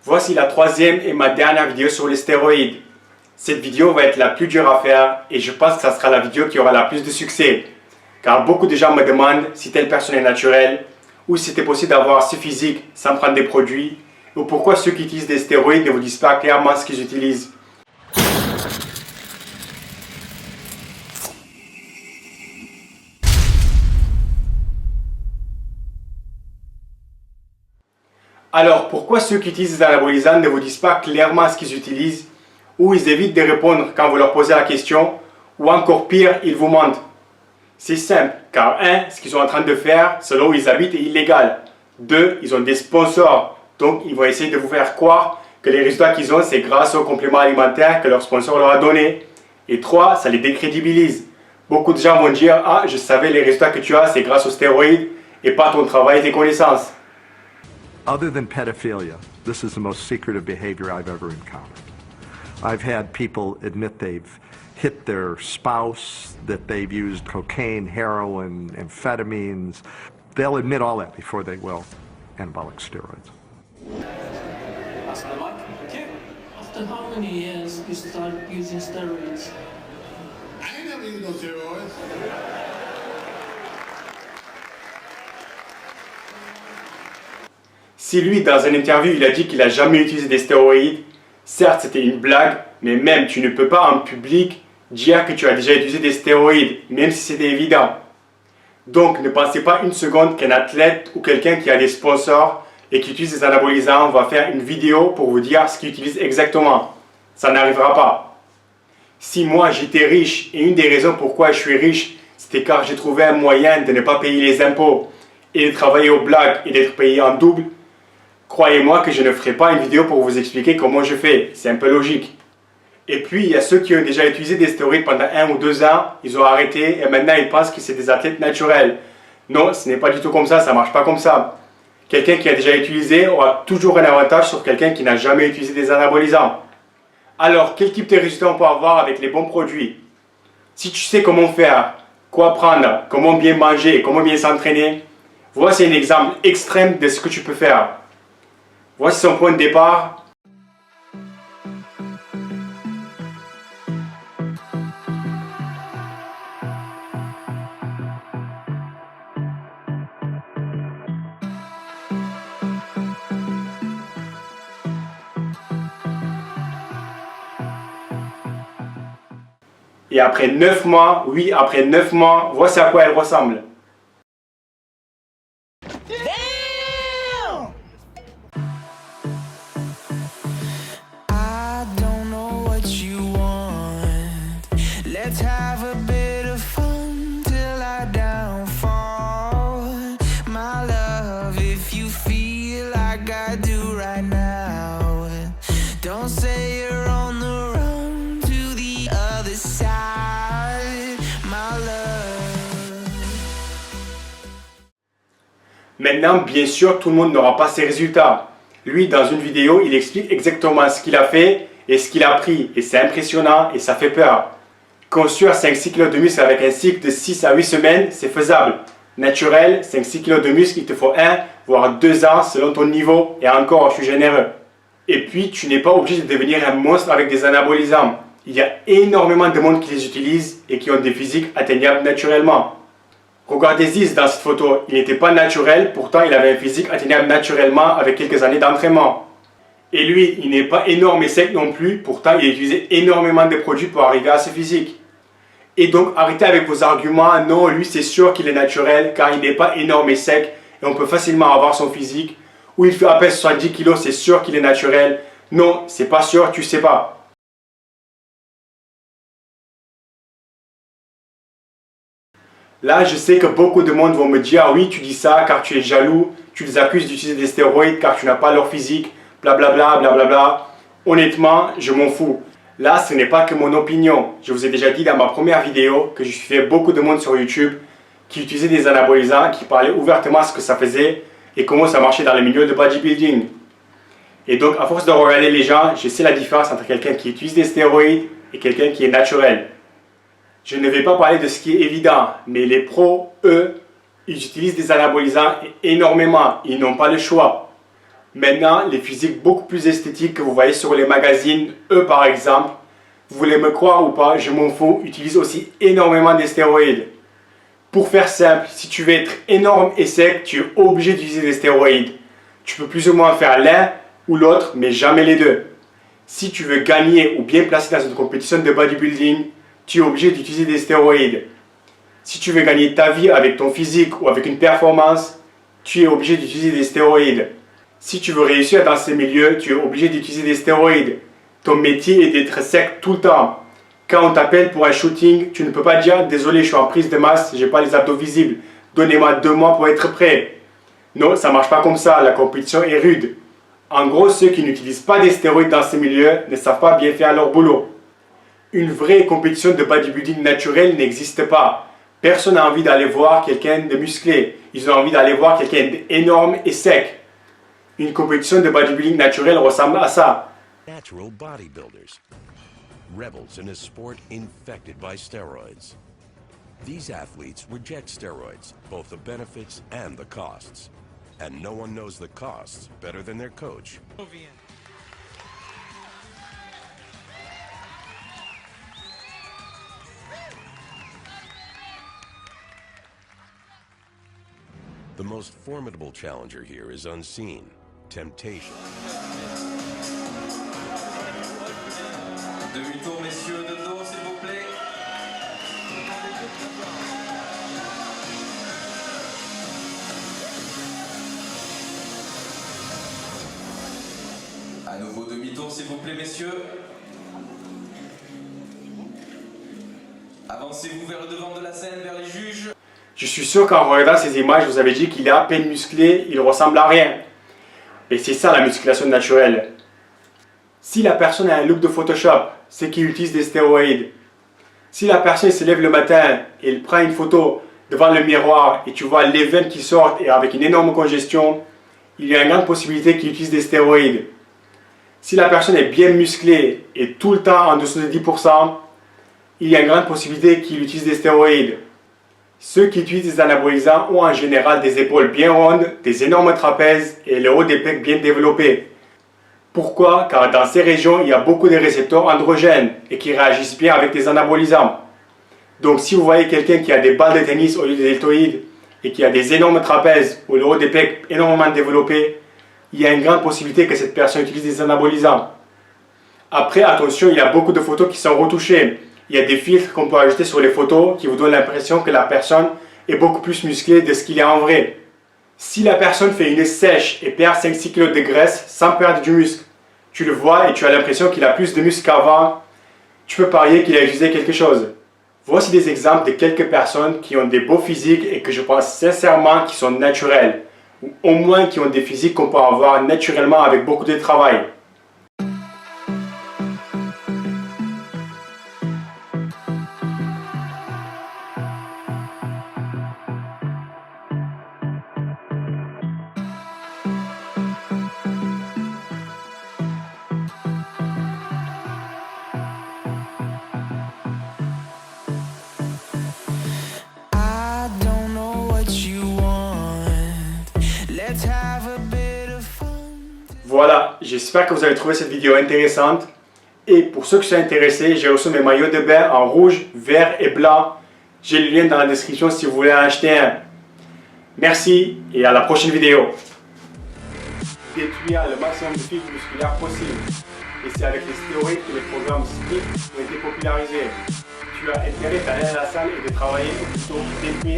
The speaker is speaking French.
Voici la troisième et ma dernière vidéo sur les stéroïdes. Cette vidéo va être la plus dure à faire et je pense que ça sera la vidéo qui aura la plus de succès. Car beaucoup de gens me demandent si telle personne est naturelle ou si c'était possible d'avoir ce physique sans prendre des produits ou pourquoi ceux qui utilisent des stéroïdes ne vous disent pas clairement ce qu'ils utilisent. Alors, pourquoi ceux qui utilisent des anabolisants ne vous disent pas clairement ce qu'ils utilisent ou ils évitent de répondre quand vous leur posez la question ou encore pire, ils vous mentent? C'est simple, car 1. Ce qu'ils sont en train de faire, selon où ils habitent, est illégal. 2. Ils ont des sponsors, donc ils vont essayer de vous faire croire que les résultats qu'ils ont, c'est grâce aux compléments alimentaires que leur sponsor leur a donné. Et 3. Ça les décrédibilise. Beaucoup de gens vont dire « Ah, je savais les résultats que tu as, c'est grâce aux stéroïdes et pas ton travail et tes connaissances. » Other than pedophilia, this is the most secretive behavior I've ever encountered. I've had people admit they've hit their spouse, that they've used cocaine, heroin, amphetamines. They'll admit all that before they will anabolic steroids. After how many years you started using steroids? I ain't never used no steroids. Si lui, dans une interview, il a dit qu'il n'a jamais utilisé des stéroïdes, certes c'était une blague, mais même tu ne peux pas en public dire que tu as déjà utilisé des stéroïdes, même si c'était évident. Donc ne pensez pas une seconde qu'un athlète ou quelqu'un qui a des sponsors et qui utilise des anabolisants va faire une vidéo pour vous dire ce qu'il utilise exactement. Ça n'arrivera pas. Si moi j'étais riche et une des raisons pourquoi je suis riche, c'était car j'ai trouvé un moyen de ne pas payer les impôts et de travailler au black et d'être payé en double, croyez-moi que je ne ferai pas une vidéo pour vous expliquer comment je fais, c'est un peu logique. Et puis, il y a ceux qui ont déjà utilisé des stéroïdes pendant 1 ou 2 ans, ils ont arrêté et maintenant ils pensent que c'est des athlètes naturels. Non, ce n'est pas du tout comme ça ne marche pas comme ça. Quelqu'un qui a déjà utilisé aura toujours un avantage sur quelqu'un qui n'a jamais utilisé des anabolisants. Alors, quel type de résultat on peut avoir avec les bons produits? Si tu sais comment faire, quoi prendre, comment bien manger, comment bien s'entraîner, voici un exemple extrême de ce que tu peux faire. Voici son point de départ. Et après 9 mois, oui, après 9 mois, voici à quoi elle ressemble. Let's have a bit of fun till I downfall. My love, if you feel like I do right now, don't say you're on the run to the other side, my love. Maintenant, bien sûr, tout le monde n'aura pas ces résultats. Lui, dans une vidéo, il explique exactement ce qu'il a fait et ce qu'il a pris. Et c'est impressionnant et ça fait peur. Construire 5-6 kg de muscle avec un cycle de 6 à 8 semaines, c'est faisable. Naturel, 5-6 kg de muscle, il te faut 1 voire 2 ans selon ton niveau. Et encore, je suis généreux. Et puis, tu n'es pas obligé de devenir un monstre avec des anabolisants. Il y a énormément de monde qui les utilise et qui ont des physiques atteignables naturellement. Regardez Ziz dans cette photo. Il n'était pas naturel, pourtant il avait un physique atteignable naturellement avec quelques années d'entraînement. Et lui, il n'est pas énorme et sec non plus, pourtant il a utilisé énormément de produits pour arriver à ce physique. Et donc arrêtez avec vos arguments, non, lui c'est sûr qu'il est naturel car il n'est pas énorme et sec et on peut facilement avoir son physique. Ou il fait à peine 70 kg, c'est sûr qu'il est naturel. Non, c'est pas sûr, tu sais pas. Là, je sais que beaucoup de monde vont me dire, ah oui, tu dis ça car tu es jaloux, tu les accuses d'utiliser des stéroïdes car tu n'as pas leur physique, blablabla, blablabla. Honnêtement, je m'en fous. Là, ce n'est pas que mon opinion. Je vous ai déjà dit dans ma première vidéo que je suivais beaucoup de monde sur YouTube qui utilisait des anabolisants, qui parlaient ouvertement de ce que ça faisait et comment ça marchait dans le milieu de bodybuilding. Et donc, à force de regarder les gens, je sais la différence entre quelqu'un qui utilise des stéroïdes et quelqu'un qui est naturel. Je ne vais pas parler de ce qui est évident, mais les pros, eux, ils utilisent des anabolisants énormément. Ils n'ont pas le choix. Maintenant, les physiques beaucoup plus esthétiques que vous voyez sur les magazines, eux par exemple, vous voulez me croire ou pas, je m'en fous, utilisent aussi énormément des stéroïdes. Pour faire simple, si tu veux être énorme et sec, tu es obligé d'utiliser des stéroïdes. Tu peux plus ou moins faire l'un ou l'autre, mais jamais les deux. Si tu veux gagner ou bien placer dans une compétition de bodybuilding, tu es obligé d'utiliser des stéroïdes. Si tu veux gagner ta vie avec ton physique ou avec une performance, tu es obligé d'utiliser des stéroïdes. Si tu veux réussir dans ces milieux, tu es obligé d'utiliser des stéroïdes. Ton métier est d'être sec tout le temps. Quand on t'appelle pour un shooting, tu ne peux pas dire « Désolé, je suis en prise de masse, j'ai pas les abdos visibles. Donnez-moi 2 mois pour être prêt. » Non, ça marche pas comme ça, la compétition est rude. En gros, ceux qui n'utilisent pas des stéroïdes dans ces milieux ne savent pas bien faire leur boulot. Une vraie compétition de bodybuilding naturel n'existe pas. Personne n'a envie d'aller voir quelqu'un de musclé. Ils ont envie d'aller voir quelqu'un d'énorme et sec. Une compétition de bodybuilding naturel ressemble à ça. Natural bodybuilders, rebels in a sport infected by steroids. These athletes reject steroids, both the benefits and the costs. And no one knows the costs better than their coach. The most formidable challenger here is unseen, temptation. Demi-tour, messieurs, de dos, s'il vous plaît. À nouveau demi-tour, s'il vous plaît, messieurs. Avancez-vous vers le devant de la scène, vers les juges. Je suis sûr qu'en regardant ces images, vous avez dit qu'il est à peine musclé, il ressemble à rien. Et c'est ça la musculation naturelle. Si la personne a un look de Photoshop, c'est qu'il utilise des stéroïdes. Si la personne se lève le matin et elle prend une photo devant le miroir et tu vois les veines qui sortent et avec une énorme congestion, il y a une grande possibilité qu'il utilise des stéroïdes. Si la personne est bien musclée et tout le temps en dessous de 10%, il y a une grande possibilité qu'il utilise des stéroïdes. Ceux qui utilisent des anabolisants ont en général des épaules bien rondes, des énormes trapèzes et le haut des pecs bien développés. Pourquoi? Car dans ces régions, il y a beaucoup de récepteurs androgènes et qui réagissent bien avec des anabolisants. Donc si vous voyez quelqu'un qui a des balles de tennis au lieu des deltoïdes et qui a des énormes trapèzes ou le haut des pecs énormément développé, il y a une grande possibilité que cette personne utilise des anabolisants. Après, attention, il y a beaucoup de photos qui sont retouchées. Il y a des filtres qu'on peut ajouter sur les photos qui vous donnent l'impression que la personne est beaucoup plus musclée de ce qu'il est en vrai. Si la personne fait une sèche et perd 5-6 kg de graisse sans perdre du muscle, tu le vois et tu as l'impression qu'il a plus de muscle qu'avant, tu peux parier qu'il a utilisé quelque chose. Voici des exemples de quelques personnes qui ont des beaux physiques et que je pense sincèrement qui sont naturels, ou au moins qui ont des physiques qu'on peut avoir naturellement avec beaucoup de travail. Voilà, j'espère que vous avez trouvé cette vidéo intéressante. Et pour ceux qui sont intéressés, j'ai reçu mes maillots de bain en rouge, vert et blanc. J'ai le lien dans la description si vous voulez en acheter un. Merci et à la prochaine vidéo. Détruire le maximum de fibres musculaires possible. Et c'est avec les stéroïdes que les programmes SPLIT ont été popularisés. Tu as intérêt d'aller à la salle et de travailler ou plutôt détruire